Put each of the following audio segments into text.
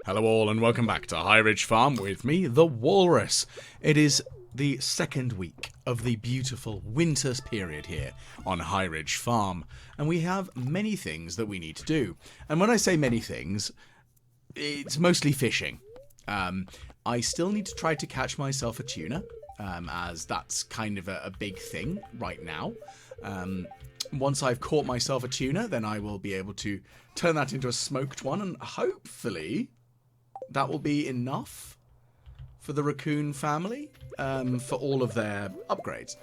Hello all and welcome back to High Ridge Farm with me, the Walrus. It is the second week of the beautiful winter period here on High Ridge Farm, and we have many things that we need to do. And when I say many things, it's mostly fishing. I still need to try to catch myself a tuna, as that's kind of a big thing right now. Once I've caught myself a tuna, then I will be able to turn that into a smoked one, and hopefully that will be enough for the raccoon family, for all of their upgrades.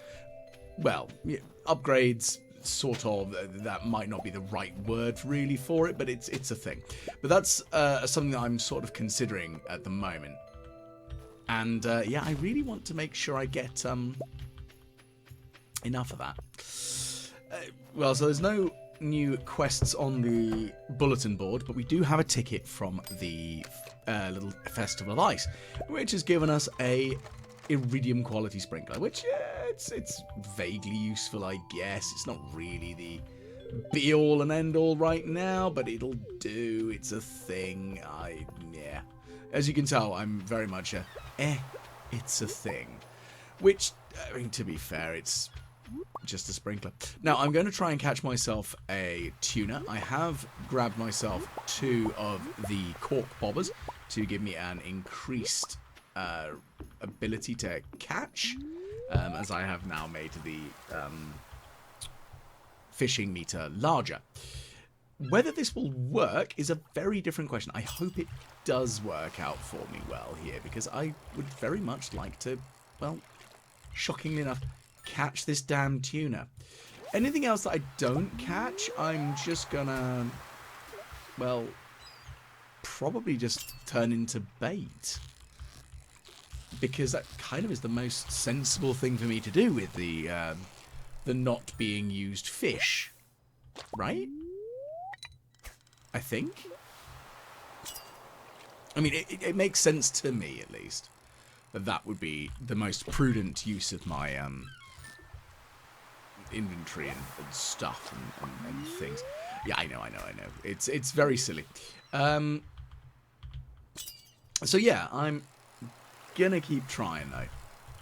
Well, yeah, upgrades, sort of, that might not be the right word really for it, but it's a thing. But that's something that I'm sort of considering at the moment. And yeah, I really want to make sure I get enough of that. Well, so there's no new quests on the bulletin board, but we do have a ticket from the little Festival of Ice, which has given us a iridium quality sprinkler, which it's vaguely useful, I guess. It's not really the be all and end all right now, but it'll do. It's a thing. Yeah. As you can tell, I'm very much it's a thing. Which, I mean, to be fair, it's just a sprinkler. Now, I'm going to try and catch myself a tuna. I have grabbed myself 2 of the cork bobbers to give me an increased ability to catch, as I have now made the fishing meter larger. Whether this will work is a very different question. I hope it does work out for me well here, because I would very much like to, well, shockingly enough, catch this damn tuna. Anything else that I don't catch, I'm just gonna, well, probably just turn into bait, because that kind of is the most sensible thing for me to do with the not being used fish, right? I think. I mean, it makes sense to me, at least, that would be the most prudent use of my inventory and stuff and things. Yeah, I know. It's very silly. So yeah, I'm gonna keep trying though.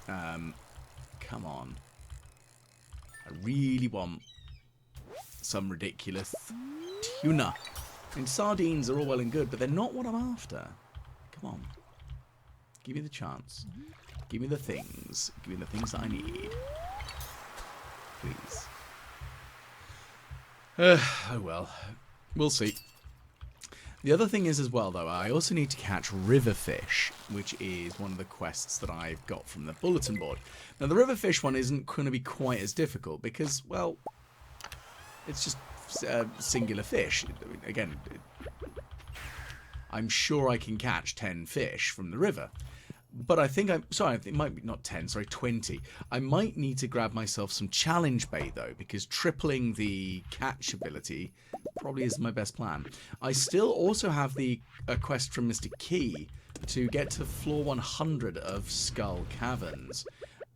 Come on. I really want some ridiculous tuna. I mean, sardines are all well and good, but they're not what I'm after. Come on. Give me the chance. Give me the things. Give me the things that I need. Please. Oh well. We'll see. The other thing is as well, though, I also need to catch river fish, which is one of the quests that I've got from the bulletin board. Now, the river fish one isn't going to be quite as difficult because, well, it's just singular fish. I mean, again, I'm sure I can catch 10 fish from the river. But I think it might be not 10, sorry, 20. I might need to grab myself some challenge bait, though, because tripling the catch ability probably is my best plan. I still also have the quest from Mr. Key to get to floor 100 of Skull Caverns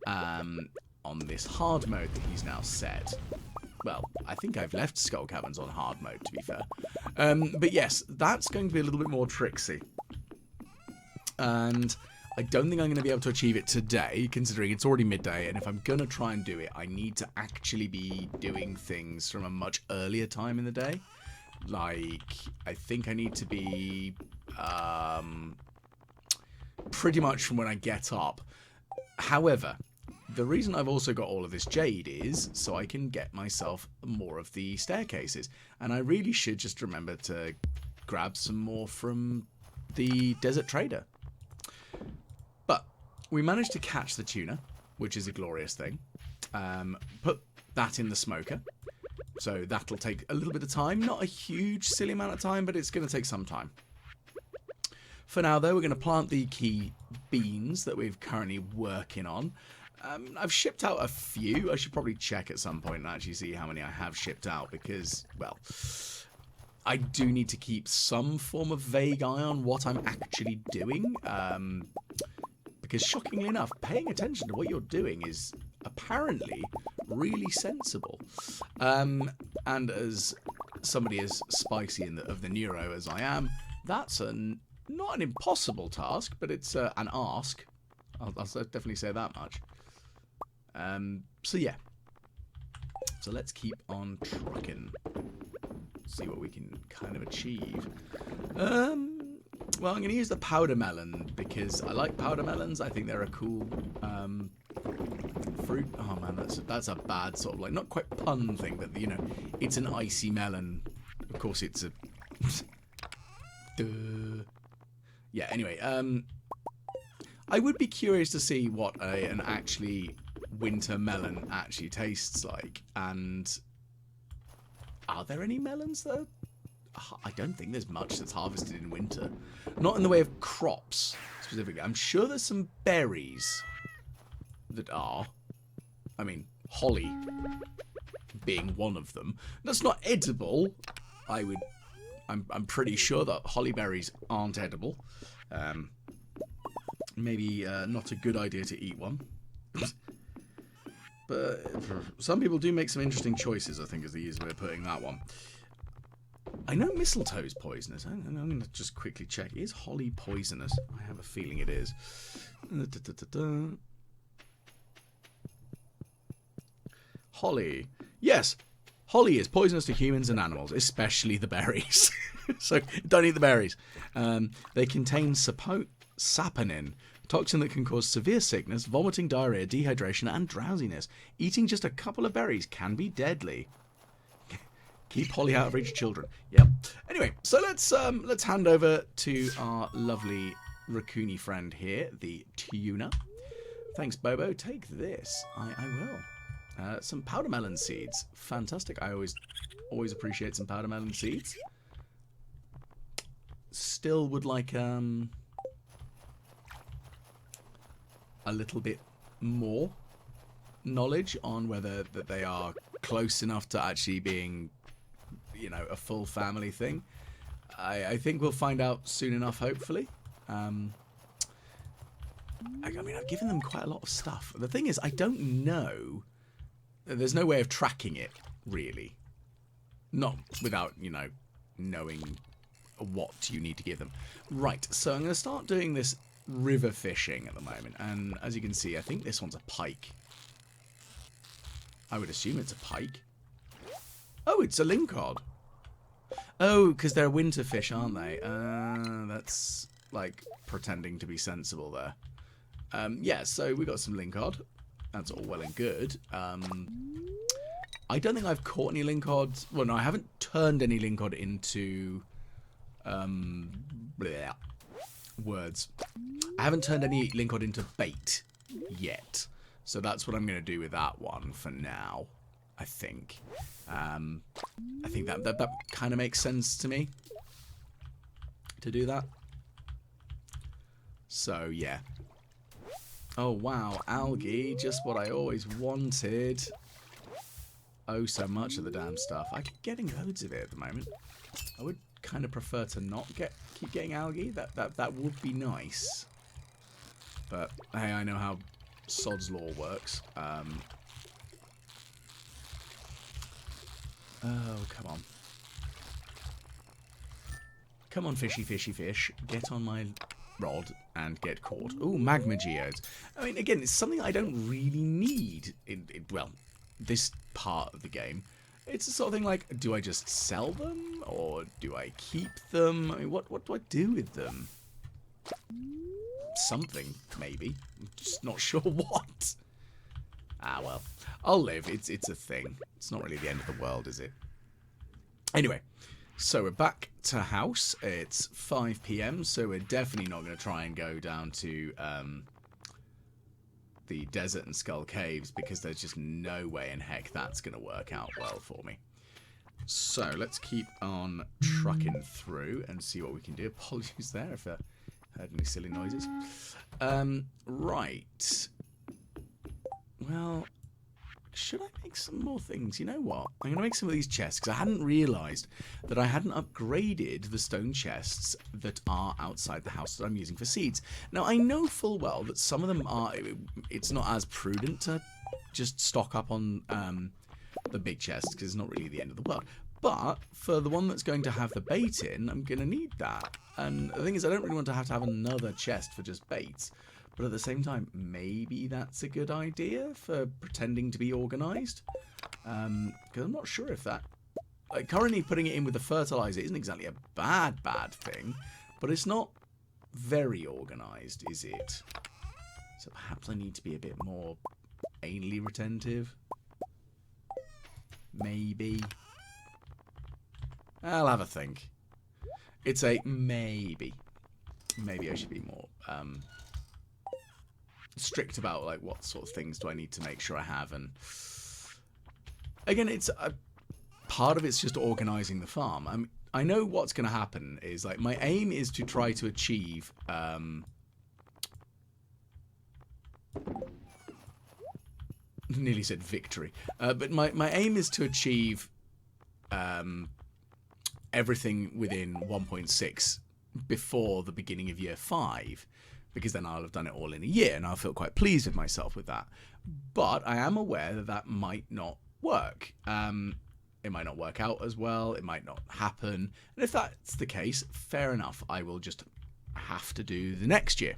on this hard mode that he's now set. Well, I think I've left Skull Caverns on hard mode, to be fair. But yes, that's going to be a little bit more tricksy. And I don't think I'm going to be able to achieve it today, considering it's already midday, and if I'm going to try and do it, I need to actually be doing things from a much earlier time in the day. Like, I think I need to be pretty much from when I get up. However, the reason I've also got all of this jade is so I can get myself more of the staircases, and I really should just remember to grab some more from the desert trader. But we managed to catch the tuna, which is a glorious thing. Put that in the smoker. So that'll take a little bit of time. Not a huge, silly amount of time, but it's going to take some time. For now, though, we're going to plant the key beans that we're currently working on. I've shipped out a few. I should probably check at some point and actually see how many I have shipped out because, well, I do need to keep some form of vague eye on what I'm actually doing. Because shockingly enough, paying attention to what you're doing is apparently really sensible. And as somebody as spicy of the neuro as I am, that's not not an impossible task, but it's an ask. I'll definitely say that much. So yeah. So let's keep on trucking. See what we can kind of achieve. Well, I'm going to use the powder melon because I like powder melons. I think they're a cool fruit. Oh man, that's a bad sort of like not quite pun thing, but you know, it's an icy melon. Of course, it's a. Duh. Yeah. Anyway, I would be curious to see what an actually winter melon actually tastes like, and are there any melons that? I don't think there's much that's harvested in winter. Not in the way of crops, specifically. I'm sure there's some berries that are. I mean, holly being one of them. That's not edible. I'm pretty sure that holly berries aren't edible. Maybe not a good idea to eat one. But some people do make some interesting choices, I think, is the easiest way of putting that one. I know mistletoe is poisonous. I'm going to just quickly check. Is holly poisonous? I have a feeling it is. Holly. Yes, holly is poisonous to humans and animals, especially the berries. So don't eat the berries. They contain saponin, a toxin that can cause severe sickness, vomiting, diarrhea, dehydration, and drowsiness. Eating just a couple of berries can be deadly. Keep holly out of reach of children. Yep. Anyway, so let's hand over to our lovely raccoony friend here, the tuna. Thanks, Bobo. Take this. I will. Some powder melon seeds. Fantastic. I always appreciate some powder melon seeds. Still would like a little bit more knowledge on whether that they are close enough to actually being, you know, a full family thing. I think we'll find out soon enough, hopefully. I mean, I've given them quite a lot of stuff. The thing is, I don't know. There's no way of tracking it, really. Not without, you know, knowing what you need to give them. Right, so I'm going to start doing this river fishing at the moment. And as you can see, I think this one's a pike. I would assume it's a pike. Oh, it's a lingcod. Oh, because they're winter fish, aren't they? That's like pretending to be sensible there. Yeah, so we got some lingcod. That's all well and good. I don't think I've caught any lingcods. Well, no, I haven't turned any lingcod into words. I haven't turned any lingcod into bait yet. So that's what I'm going to do with that one for now. I think. I think that kind of makes sense to me to do that. So yeah. Oh wow, algae, just what I always wanted. Oh, so much of the damn stuff. I'm getting loads of it at the moment. I would kind of prefer to not keep getting algae. That would be nice. But hey, I know how Sod's Law works. Oh, come on. Come on, fishy, fishy fish. Get on my rod and get caught. Ooh, magma geodes. I mean, again, it's something I don't really need in well, this part of the game. It's the sort of thing like, do I just sell them? Or do I keep them? I mean, what do I do with them? Something, maybe. I'm just not sure what. Ah, well. I'll live. It's a thing. It's not really the end of the world, is it? Anyway, so we're back to house. It's 5 PM, so we're definitely not going to try and go down to the desert and Skull Caves because there's just no way in heck that's going to work out well for me. So let's keep on trucking through and see what we can do. Apologies there if I heard any silly noises. Right. Well, should I make some more things? You know what? I'm going to make some of these chests because I hadn't realised that I hadn't upgraded the stone chests that are outside the house that I'm using for seeds. Now, I know full well that some of them are... It's not as prudent to just stock up on the big chests because it's not really the end of the world. But for the one that's going to have the bait in, I'm going to need that. And the thing is, I don't really want to have another chest for just baits. But at the same time, maybe that's a good idea for pretending to be organised. Because I'm not sure if that... Like, currently putting it in with the fertiliser isn't exactly a bad thing. But it's not very organised, is it? So perhaps I need to be a bit more anally retentive. Maybe. I'll have a think. It's a maybe. Maybe I should be more strict about like what sort of things do I need to make sure I have. And again, it's part of it's just organising the farm. I know what's going to happen is like my aim is to try to achieve nearly said victory, but my aim is to achieve everything within 1.6 before the beginning of year 5, because then I'll have done it all in a year and I'll feel quite pleased with myself with that. But I am aware that that might not work. It might not work out as well. It might not happen. And if that's the case, fair enough. I will just have to do the next year.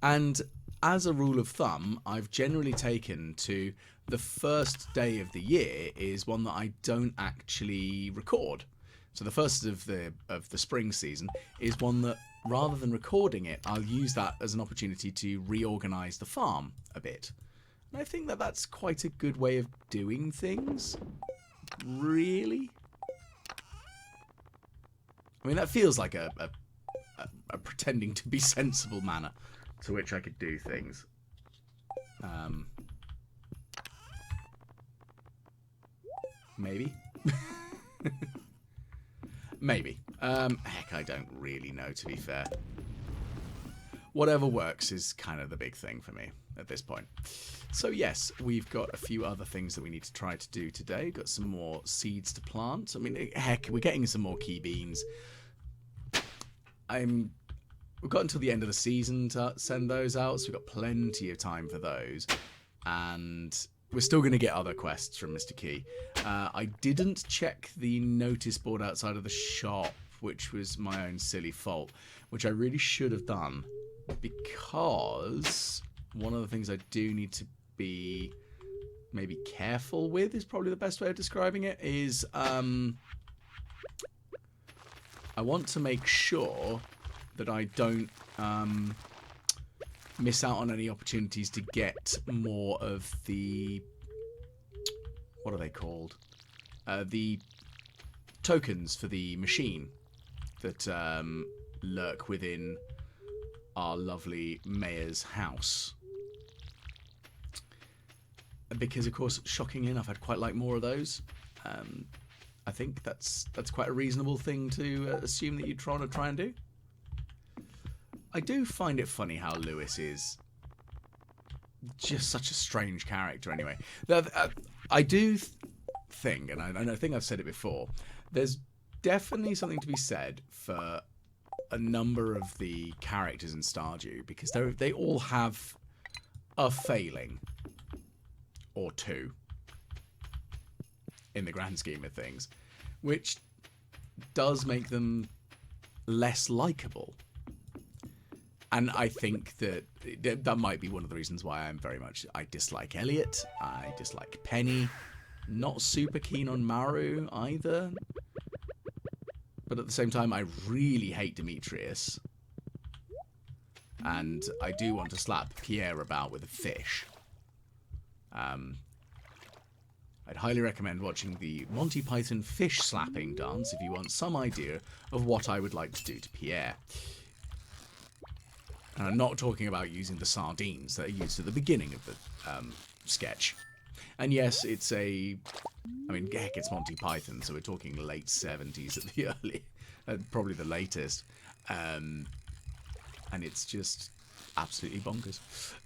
And as a rule of thumb, I've generally taken to the first day of the year is one that I don't actually record. So the first of the spring season is one that, rather than recording it, I'll use that as an opportunity to reorganize the farm a bit. And I think that that's quite a good way of doing things, really. I mean, that feels like a pretending to be sensible manner to which I could do things. Maybe. Maybe. Heck, I don't really know, to be fair. Whatever works is kind of the big thing for me at this point. So yes, we've got a few other things that we need to try to do today. Got some more seeds to plant. I mean, heck, we're getting some more key beans. We've got until the end of the season to send those out, so we've got plenty of time for those. And we're still going to get other quests from Mr. Key. I didn't check the notice board outside of the shop, which was my own silly fault, which I really should have done, because one of the things I do need to be maybe careful with is probably the best way of describing it, is I want to make sure that I don't miss out on any opportunities to get more of the... What are they called? The tokens for the machine that lurk within our lovely mayor's house. Because, of course, shockingly enough, I'd quite like more of those. I think that's quite a reasonable thing to assume that you'd want to try and do. I do find it funny how Lewis is just such a strange character anyway. I do think, and I think I've said it before, there's definitely something to be said for a number of the characters in Stardew, because they all have a failing or two in the grand scheme of things, which does make them less likable. And I think that might be one of the reasons why I dislike Elliot, I dislike Penny, not super keen on Maru either. But at the same time, I really hate Demetrius. And I do want to slap Pierre about with a fish. I'd highly recommend watching the Monty Python fish slapping dance if you want some idea of what I would like to do to Pierre. And I'm not talking about using the sardines that are used at the beginning of the sketch. And yes, it's heck, it's Monty Python, so we're talking late 70s at the early, probably the latest. And it's just absolutely bonkers,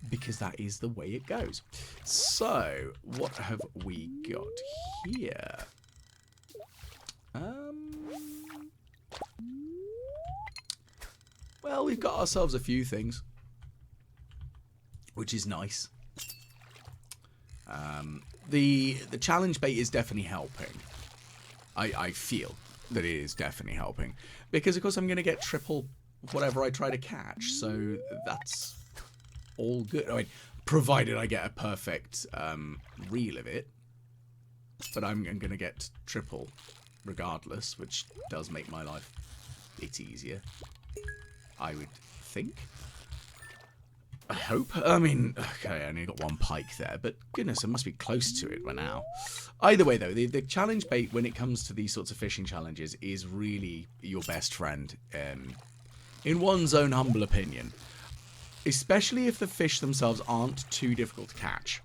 because that is the way it goes. So, what have we got here? Well, we've got ourselves a few things, which is nice. The challenge bait is definitely helping. I feel that it is definitely helping. Because, of course, I'm going to get triple whatever I try to catch. So that's all good. I mean, provided I get a perfect reel of it. But I'm going to get triple regardless, which does make my life a bit easier, I would think. I hope. I mean, okay, I only got one pike there, but goodness, I must be close to it by now. Either way, though, the challenge bait when it comes to these sorts of fishing challenges is really your best friend, in one's own humble opinion. Especially if the fish themselves aren't too difficult to catch.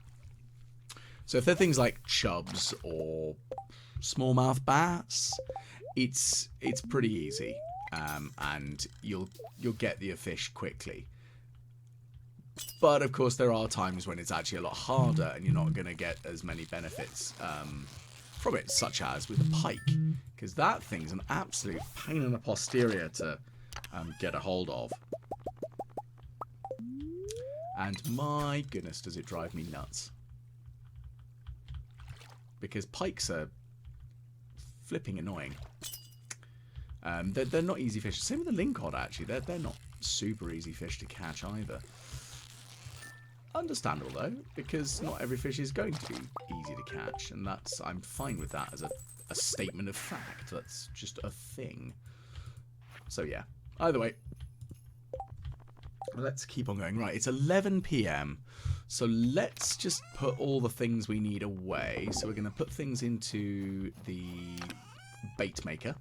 So if they're things like chubs or smallmouth bass, it's pretty easy, and you'll get your fish quickly. But of course, there are times when it's actually a lot harder, and you're not going to get as many benefits from it, such as with a pike, because that thing's an absolute pain in the posterior to get a hold of. And my goodness, does it drive me nuts. Because pikes are flipping annoying. They're not easy fish. Same with the lingcod, actually. They're not super easy fish to catch either. Understandable, though, because not every fish is going to be easy to catch. And I'm fine with that as a statement of fact. That's just a thing. So, yeah. Either way. Let's keep on going. Right, it's 11 PM. So let's just put all the things we need away. So we're going to put things into the bait maker,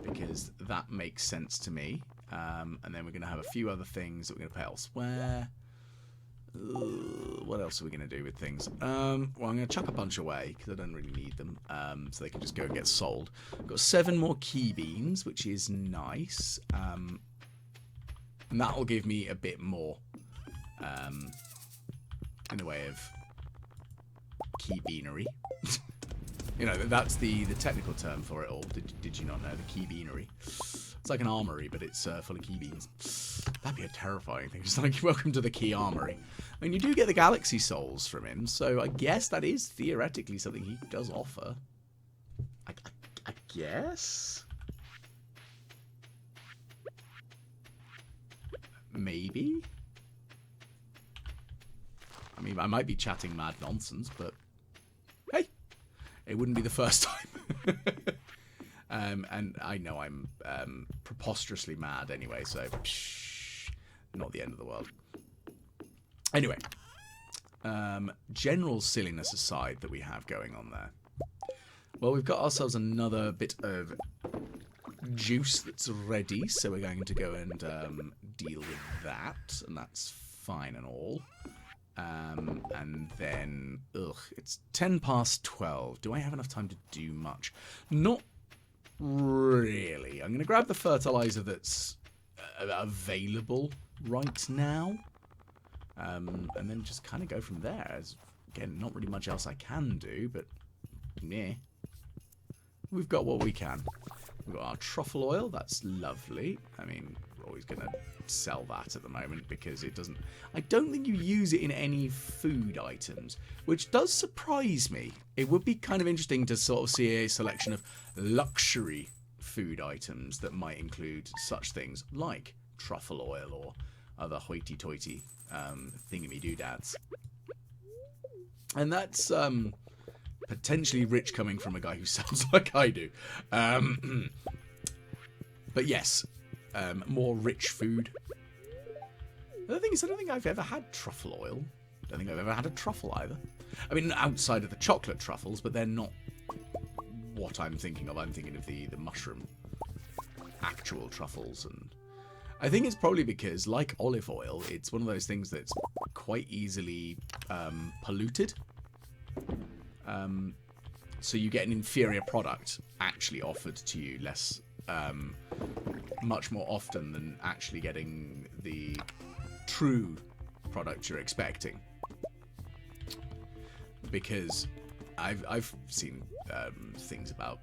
because that makes sense to me. And then we're going to have a few other things that we're going to put elsewhere. What else are we going to do with things? Well, I'm going to chuck a bunch away because I don't really need them, so they can just go and get sold. I've got 7 more key beans, which is nice. And that will give me a bit more in the way of key beanery. You know, that's the technical term for it all. Did you not know? The key beanery. It's like an armory, but it's full of key beans. That'd be a terrifying thing. Just like, welcome to the key armory. I mean, you do get the galaxy souls from him, so I guess that is theoretically something he does offer. I guess? Maybe? I mean, I might be chatting mad nonsense, but hey, it wouldn't be the first time. And I know I'm preposterously mad anyway, so not the end of the world. Anyway, general silliness aside that we have going on there. Well, we've got ourselves another bit of juice that's ready, so we're going to go and deal with that, and that's fine and all. And then, it's 10 past 12. Do I have enough time to do much? Not really. I'm going to grab the fertilizer that's available right now, and then just kind of go from there. Again, not really much else I can do, but yeah, we've got what we can. We've got our truffle oil. That's lovely. I mean, we're always going to sell that at the moment because it doesn't... I don't think you use it in any food items, which does surprise me. It would be kind of interesting to sort of see a selection of luxury food items that might include such things like truffle oil or other hoity-toity thingammy-doodads. And that's potentially rich coming from a guy who sounds like I do. But yes, more rich food. The thing is, I don't think I've ever had truffle oil. I don't think I've ever had a truffle either. I mean, outside of the chocolate truffles, but they're not what I'm thinking of. I'm thinking of the mushroom actual truffles. And I think it's probably because, like olive oil, it's one of those things that's quite easily polluted. So you get an inferior product actually offered to you less, much more often than actually getting the true product you're expecting. Because I've seen things about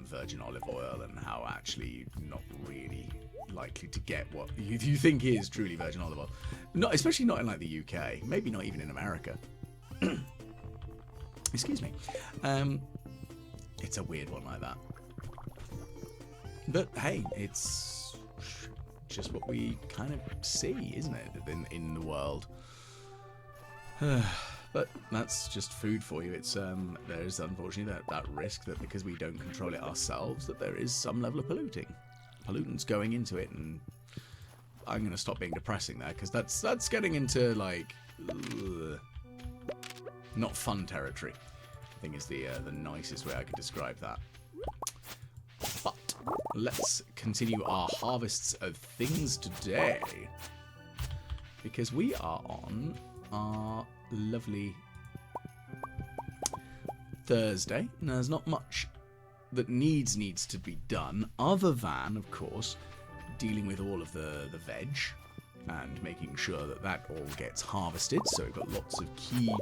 virgin olive oil and how actually not really likely to get what you think is truly virgin olive oil. Not, especially not in like the UK. Maybe not even in America. Excuse me. it's a weird one like that. But hey, it's just what we kind of see, isn't it, in the world? But that's just food for you. It's there is unfortunately that risk that because we don't control it ourselves, that there is some level of pollutants going into it, and I'm going to stop being depressing there because that's getting into like not fun territory. I think is the nicest way I could describe that. But let's continue our harvests of things today, because we are on our lovely Thursday. Now, there's not much that needs to be done, other than, of course, dealing with all of the veg and making sure that all gets harvested. So we've got lots of key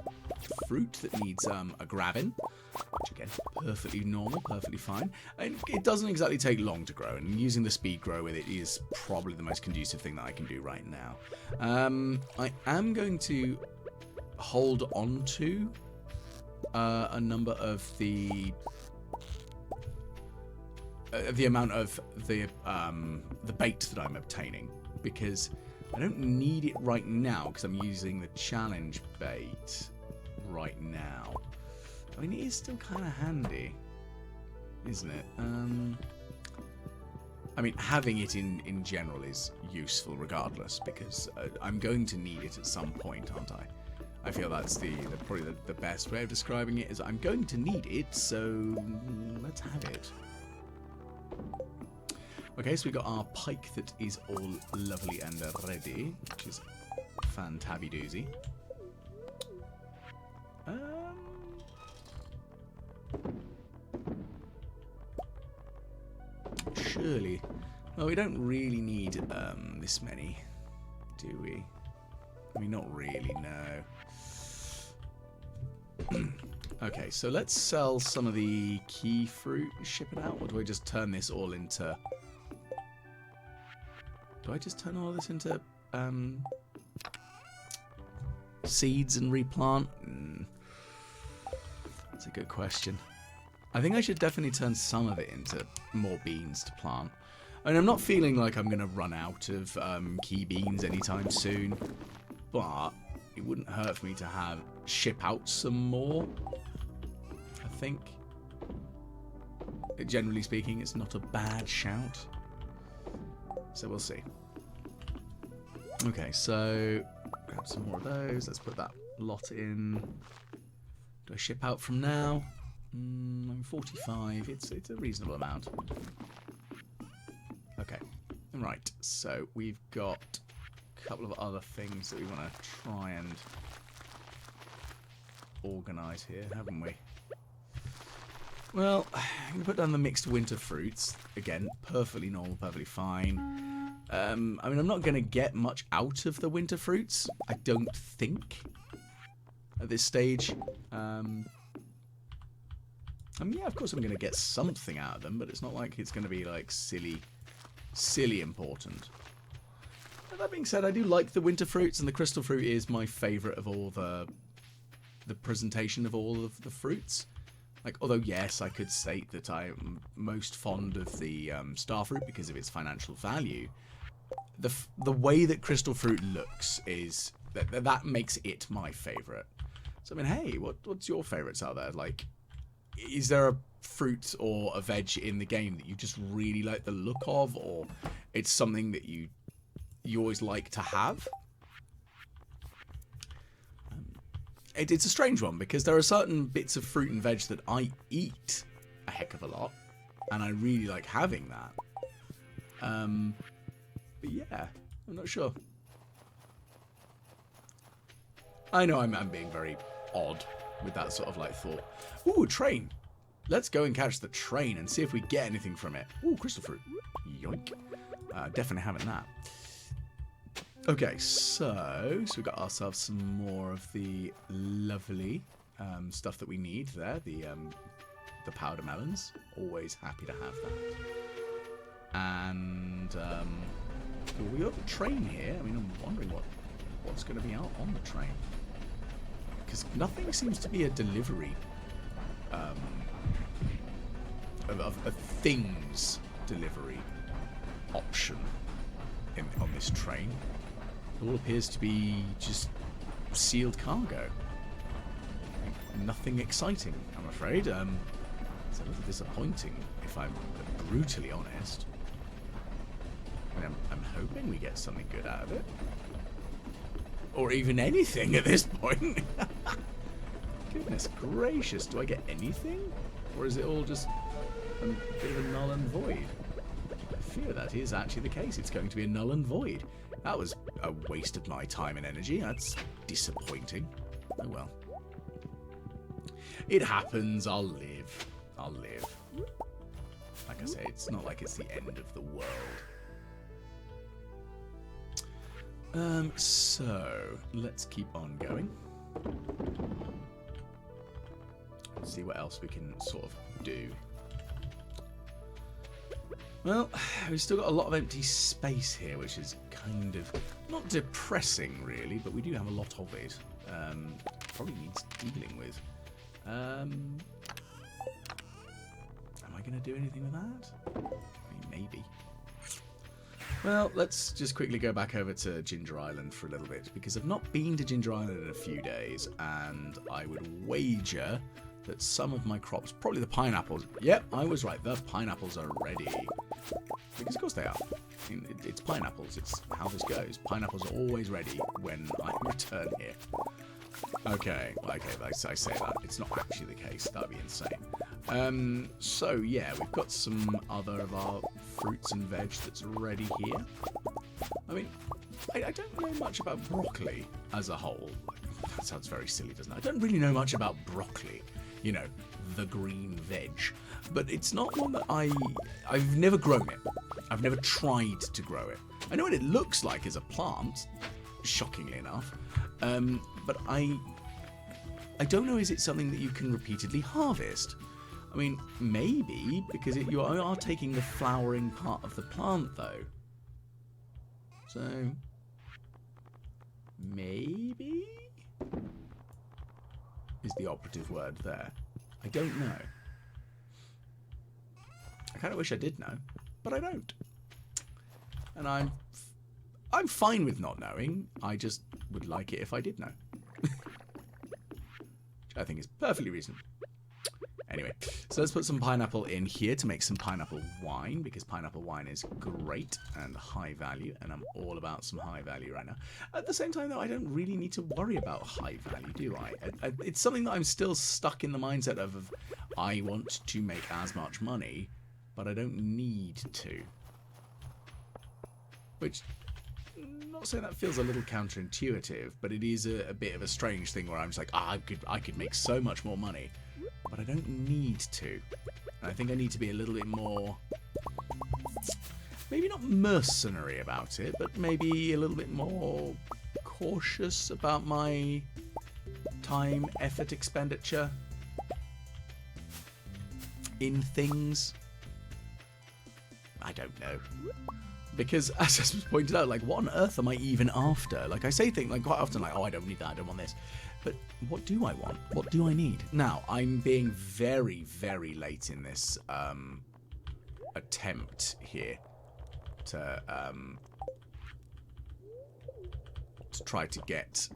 fruit that needs a grabbing, which again, perfectly normal, perfectly fine. And it doesn't exactly take long to grow, and using the speed grow with it is probably the most conducive thing that I can do right now. I am going to hold on to a number of the amount of the bait that I'm obtaining, because I don't need it right now because I'm using the challenge bait right now. I mean, it is still kind of handy, isn't it? I mean, having it in general is useful regardless, because I'm going to need it at some point, aren't I? I feel that's probably the best way of describing it, is I'm going to need it, so let's have it. Okay, so we got our pike that is all lovely and ready, which is fantabby-doozy. Surely. Well, we don't really need this many, do we? I mean, not really, no. Okay, so let's sell some of the key fruit and ship it out, or do I just turn this all into... Do I just turn all this into seeds and replant? That's a good question. I think I should definitely turn some of it into more beans to plant. I mean, I'm not feeling like I'm going to run out of key beans anytime soon, but it wouldn't hurt for me to ship out some more, I think. Generally speaking, it's not a bad shout. So we'll see. Okay, so grab some more of those. Let's put that lot in. Do I ship out from now? I'm 45. It's a reasonable amount. Okay. Right. So we've got a couple of other things that we want to try and organise here, haven't we? Well, I'm going to put down the mixed winter fruits. Again, perfectly normal, perfectly fine. I mean, I'm not going to get much out of the winter fruits, I don't think, at this stage. I mean, yeah, of course I'm going to get something out of them, but it's not like it's going to be, like, silly important. But that being said, I do like the winter fruits, and the crystal fruit is my favourite of all the presentation of all of the fruits. Like, although, yes, I could state that I am most fond of the star fruit because of its financial value, the way that crystal fruit looks is... That makes it my favourite. So, I mean, hey, what's your favourites out there? Like, is there a fruit or a veg in the game that you just really like the look of, or it's something that you always like to have? It's a strange one, because there are certain bits of fruit and veg that I eat a heck of a lot, and I really like having that. But yeah, I'm not sure. I know I'm being very odd with that sort of like thought. Ooh, a train. Let's go and catch the train and see if we get anything from it. Ooh, crystal fruit. Yoink. Definitely having that. Okay, so we've got ourselves some more of the lovely stuff that we need there. The powder melons. Always happy to have that. And we got the train here. I mean, I'm wondering what's going to be out on the train, because nothing seems to be a delivery of things delivery option on this train. It all appears to be just sealed cargo. Nothing exciting, I'm afraid. It's a little disappointing, if I'm brutally honest. I mean, I'm hoping we get something good out of it. Or even anything at this point. Goodness gracious, do I get anything? Or is it all just a bit of a null and void? I fear that is actually the case. It's going to be a null and void. That was a waste of my time and energy. That's disappointing. Oh well. It happens. I'll live. I'll live. Like I say, it's not like it's the end of the world. So let's keep on going. Let's see what else we can sort of do. Well, we've still got a lot of empty space here, which is kind of not depressing, really, but we do have a lot of it. Probably needs dealing with. Am I going to do anything with that? I mean, maybe. Well, let's just quickly go back over to Ginger Island for a little bit, because I've not been to Ginger Island in a few days, and I would wager that some of my crops, probably the pineapples, yep, I was right, the pineapples are ready. Because of course they are. I mean, it's pineapples, it's how this goes. Pineapples are always ready when I return here. Okay, I say that. It's not actually the case. That'd be insane. So, yeah, we've got some other of our fruits and veg that's ready here. I mean, I don't know much about broccoli as a whole. That sounds very silly, doesn't it? I don't really know much about broccoli. You know, the green veg. But it's not one that I've never grown it. I've never tried to grow it. I know what it looks like as a plant, shockingly enough. But I don't know, is it something that you can repeatedly harvest? I mean, maybe, because you are taking the flowering part of the plant, though. So, maybe is the operative word there. I don't know. I kind of wish I did know, but I don't. And I'm fine with not knowing. I just would like it if I did know. Which I think is perfectly reasonable. Anyway, so let's put some pineapple in here to make some pineapple wine, because pineapple wine is great and high value, and I'm all about some high value right now. At the same time, though, I don't really need to worry about high value, do I? It's something that I'm still stuck in the mindset of I want to make as much money, but I don't need to. Which, I'm not saying that feels a little counterintuitive, but it is a bit of a strange thing where I'm just like, I could make so much more money, but I don't need to. And I think I need to be a little bit more, maybe not mercenary about it, but maybe a little bit more cautious about my time, effort, expenditure in things. I don't know. Because, as I was pointed out, like, what on earth am I even after? Like, I say things, like, quite often, like, oh, I don't need that, I don't want this. But what do I want? What do I need? Now, I'm being very, very late in this attempt here to try to get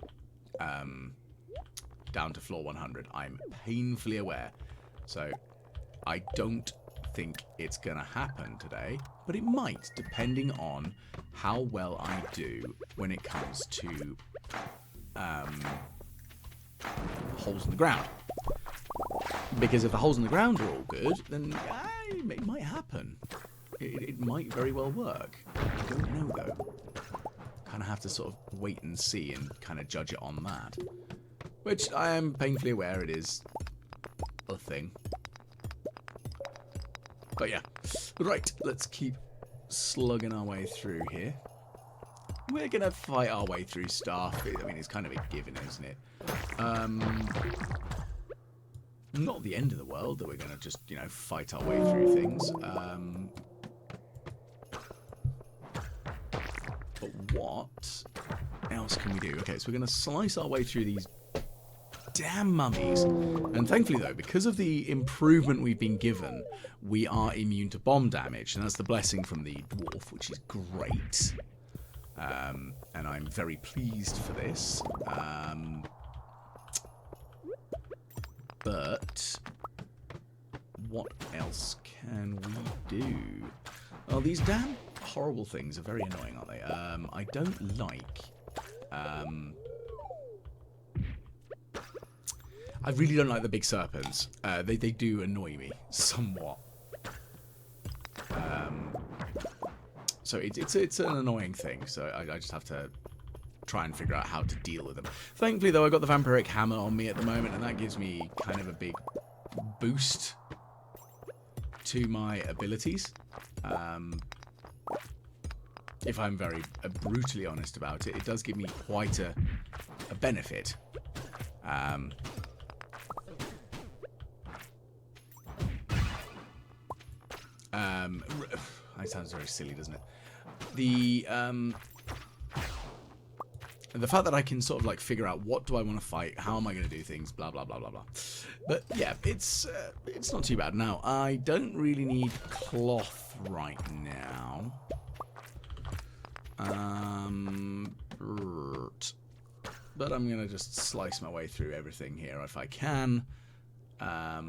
down to floor 100. I'm painfully aware. So, I don't think it's going to happen today, but it might, depending on how well I do when it comes to holes in the ground. Because if the holes in the ground are all good, then it might happen. It might very well work. I don't know, though. Kind of have to sort of wait and see and kind of judge it on that. Which I am painfully aware it is a thing. But yeah. Right, let's keep slugging our way through here. We're going to fight our way through stuff. I mean, it's kind of a given, isn't it? Not the end of the world that we're going to just, you know, fight our way through things. But what else can we do? Okay, so we're going to slice our way through these damn mummies. And thankfully, though, because of the improvement we've been given, we are immune to bomb damage. And that's the blessing from the dwarf, which is great. And I'm very pleased for this. But what else can we do? Oh, these damn horrible things are very annoying, aren't they? I don't like... I really don't like the big serpents. They do annoy me somewhat. So it's an annoying thing. So I just have to try and figure out how to deal with them. Thankfully, though, I got the vampiric hammer on me at the moment, and that gives me kind of a big boost to my abilities. If I'm very brutally honest about it, it does give me quite a benefit. It sounds very silly, doesn't it? The fact that I can sort of like figure out what do I want to fight, how am I going to do things, blah blah blah blah blah. But yeah, it's not too bad. Now I don't really need cloth right now. But I'm gonna just slice my way through everything here if I can. I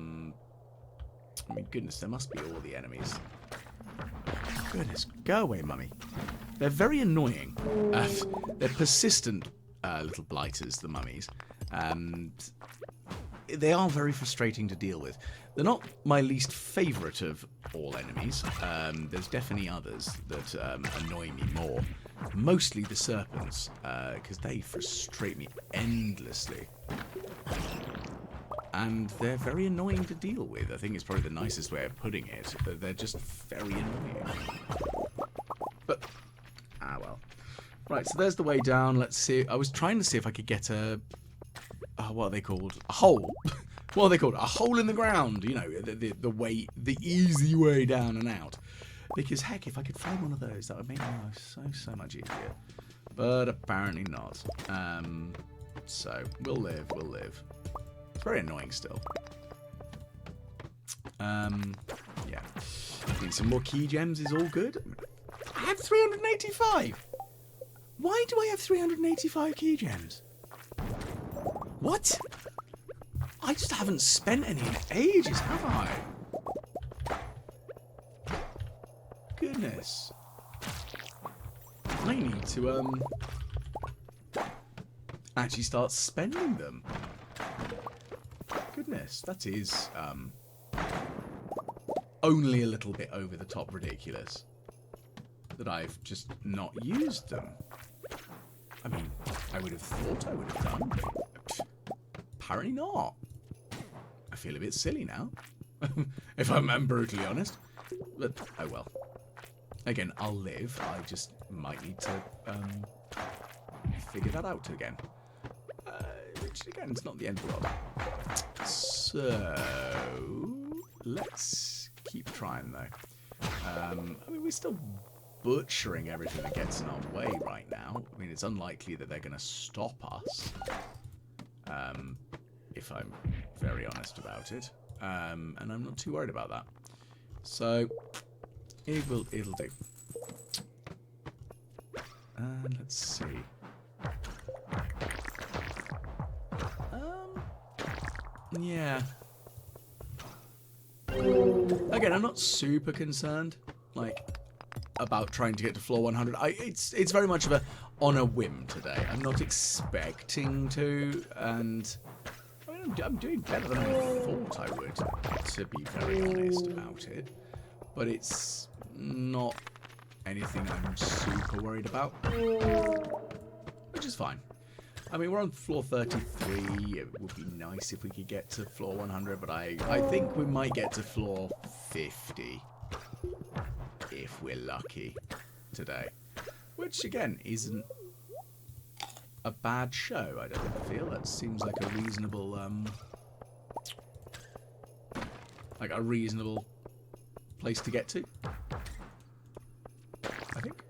mean, goodness, there must be all the enemies. Goodness, go away, mummy. They're very annoying. They're persistent little blighters, the mummies. And they are very frustrating to deal with. They're not my least favourite of all enemies. There's definitely others that annoy me more. Mostly the serpents, because they frustrate me endlessly. And they're very annoying to deal with. I think it's probably the nicest way of putting it. They're just very annoying. But, well. Right, so there's the way down. Let's see. I was trying to see if I could get a... what are they called? A hole. What are they called? A hole in the ground. You know, the easy way down and out. Because, heck, if I could find one of those, that would make my life so much easier. But apparently not. So, we'll live. It's very annoying still. Yeah. Need some more key gems is all good. I have 385! Why do I have 385 key gems? What? I just haven't spent any in ages, have I? Goodness. I need to, actually start spending them. Goodness, that is, only a little bit over the top ridiculous. That I've just not used them. I mean, I would have thought I would have done, but apparently not. I feel a bit silly now, if I'm brutally honest. But, oh well. Again, I'll live. I just might need to figure that out again. Which, again, is not the end of the world. So, let's keep trying, though. I mean, we're still butchering everything that gets in our way right now. I mean, it's unlikely that they're going to stop us. If I'm very honest about it. And I'm not too worried about that. So, it'll do. Let's see. Yeah. Again, I'm not super concerned, like, about trying to get to floor 100. It's very much of a on a whim today. I'm not expecting to, and I mean, I'm doing better than I thought I would, to be very honest about it. But it's not anything I'm super worried about, which is fine. I mean, we're on floor 33. It would be nice if we could get to floor 100, but I think we might get to floor 50 if we're lucky today. Which, again, isn't a bad show, I don't feel. That seems like a reasonable, place to get to. I think.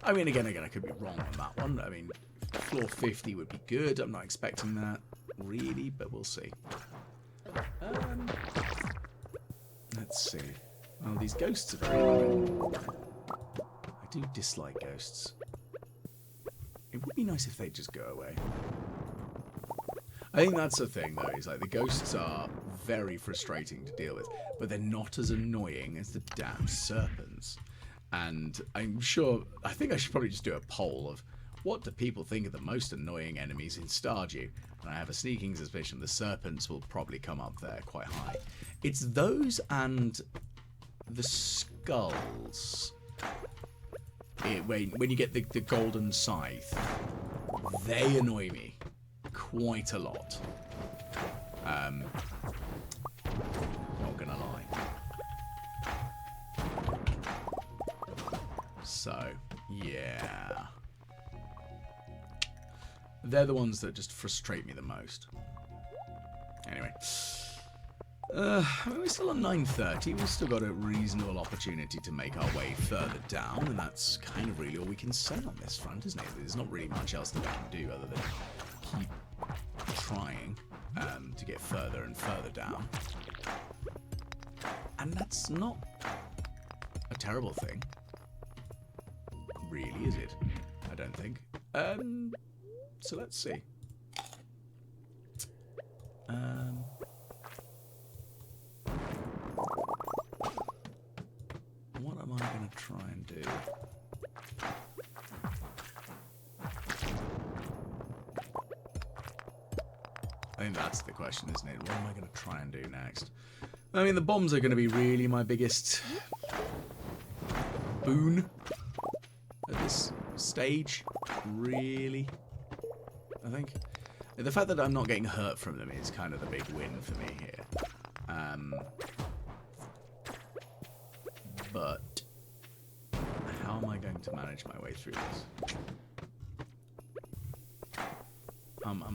I mean, again, I could be wrong on that one. I mean, floor 50 would be good. I'm not expecting that. really, but we'll see. Let's see. Oh, these ghosts are very annoying. I do dislike ghosts. It would be nice if they'd just go away. I think that's the thing, though, is like the ghosts are very frustrating to deal with, but they're not as annoying as the damn serpents. And I'm sure, I think I should probably just do a poll of what do people think are the most annoying enemies in Stardew? And I have a sneaking suspicion the serpents will probably come up there quite high. It's those and the skulls. When you get the golden scythe, they annoy me quite a lot. Not gonna lie. So, yeah. They're the ones that just frustrate me the most. Anyway. We're still on 9:30. We've still got a reasonable opportunity to make our way further down, and that's kind of really all we can say on this front, isn't it? There's not really much else that we can do other than keep trying to get further and further down. And that's not a terrible thing. Really, is it? I don't think. So let's see. What am I going to try and do? I think that's the question, isn't it? What am I going to try and do next? I mean, the bombs are going to be really my biggest boon at this stage. Really, I think. The fact that I'm not getting hurt from them is kind of the big win for me here. But how am I going to manage my way through this? I'm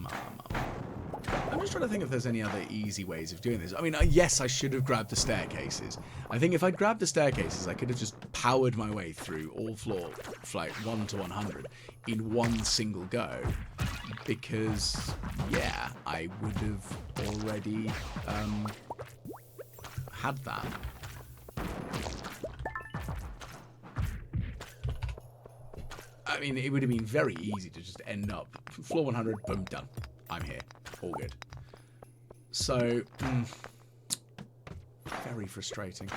just trying to think if there's any other easy ways of doing this. I mean, yes, I should have grabbed the staircases. I think if I'd grabbed the staircases, I could have just powered my way through all floor, like 1 to 100, in one single go. Because, yeah, I would have already had that. I mean, it would have been very easy to just end up floor 100, boom, done. I'm here. All good. So, very frustrating.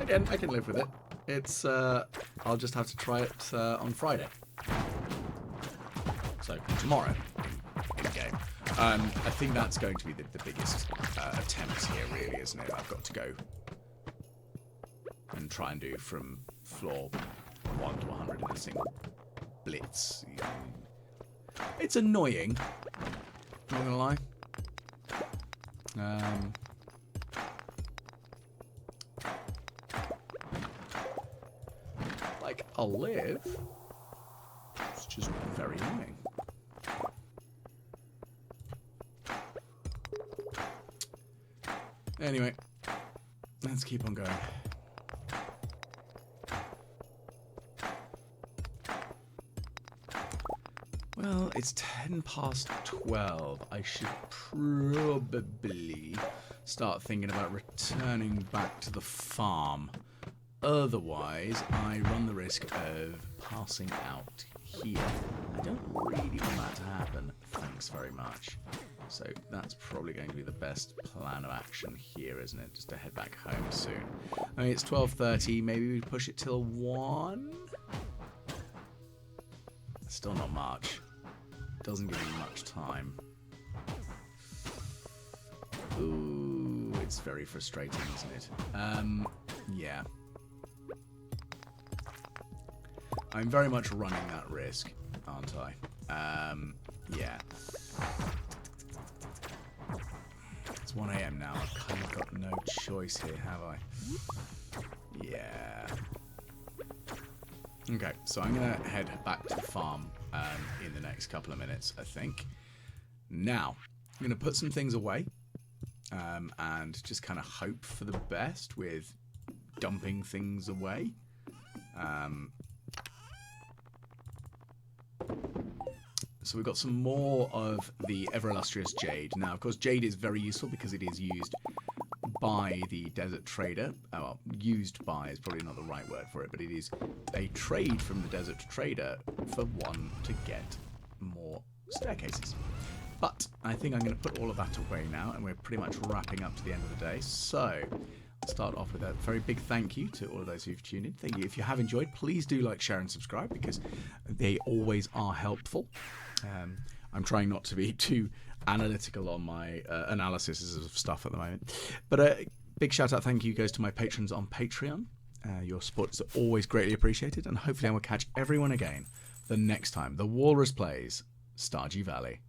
Again, I can live with it. It's, I'll just have to try it on Friday. So, tomorrow, in game. I think that's going to be the biggest attempt here, really, isn't it? I've got to go and try and do from floor 1 to 100 in a single blitz. It's annoying, not gonna lie. Like, I'll live. It's just very annoying. Anyway, let's keep on going. Well, it's 10 past 12. I should probably start thinking about returning back to the farm. Otherwise, I run the risk of passing out here. I don't really want that to happen. Thanks very much. So that's probably going to be the best plan of action here, isn't it? Just to head back home soon. I mean, it's 12:30. Maybe we push it till 1? Still not much. Doesn't give me much time. Ooh, it's very frustrating, isn't it? Yeah. I'm very much running that risk, aren't I? Yeah. It's 1 AM now. I've kind of got no choice here, have I? Yeah. Okay, so I'm going to head back to the farm in the next couple of minutes, I think. Now, I'm going to put some things away and just kind of hope for the best with dumping things away. So we've got some more of the ever illustrious jade. Now, of course, jade is very useful because it is used by the desert trader. Well, used by is probably not the right word for it, but it is a trade from the desert trader for one to get more staircases. But I think I'm going to put all of that away now, and we're pretty much wrapping up to the end of the day. So I'll start off with a very big thank you to all of those who've tuned in. Thank you. If you have enjoyed, please do like, share, and subscribe because they always are helpful. I'm trying not to be too analytical on my analysis of stuff at the moment. But a big shout out, thank you goes to my patrons on Patreon. Your support is always greatly appreciated, and hopefully I will catch everyone again the next time the Walrus plays Stardew Valley.